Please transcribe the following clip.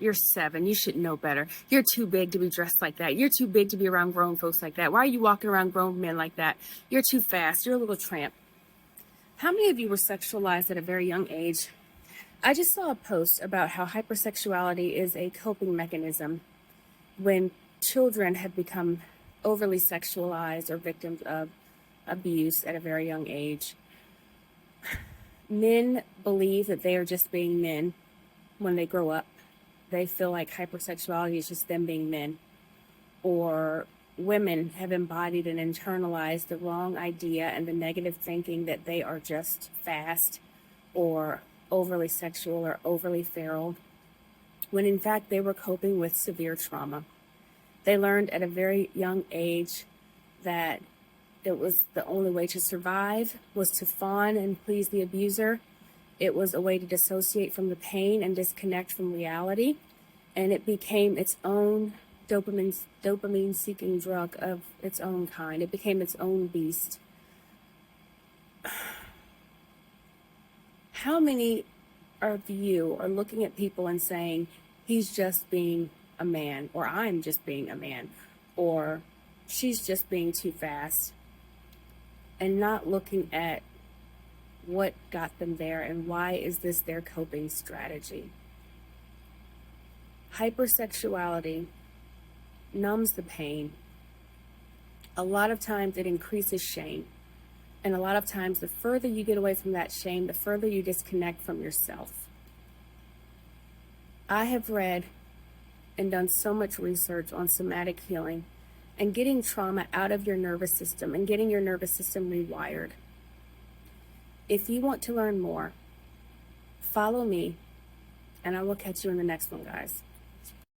You're 7. You should know better. You're too big to be dressed like that. You're too big to be around grown folks like that. Why are you walking around grown men like that? You're too fast. You're a little tramp. How many of you were sexualized at a very young age? I just saw a post about how hypersexuality is a coping mechanism when children have become overly sexualized or victims of abuse at a very young age. Men believe that they are just being men when they grow up. They feel like hypersexuality is just them being men. Or women have embodied and internalized the wrong idea and the negative thinking that they are just fast or overly sexual or overly feral, when in fact they were coping with severe trauma. They learned at a very young age that it was the only way to survive was to fawn and please the abuser. It was a way to dissociate from the pain and disconnect from reality. And it became its own dopamine-seeking drug of its own kind. It became its own beast. How many of you are looking at people and saying, he's just being a man, or I'm just being a man, or she's just being too fast, and not looking at what got them there and why is this their coping strategy? Hypersexuality numbs the pain. A lot of times it increases shame. And a lot of times the further you get away from that shame, the further you disconnect from yourself. I have read and done so much research on somatic healing and getting trauma out of your nervous system and getting your nervous system rewired. If you want to learn more, follow me, and I will catch you in the next one, guys.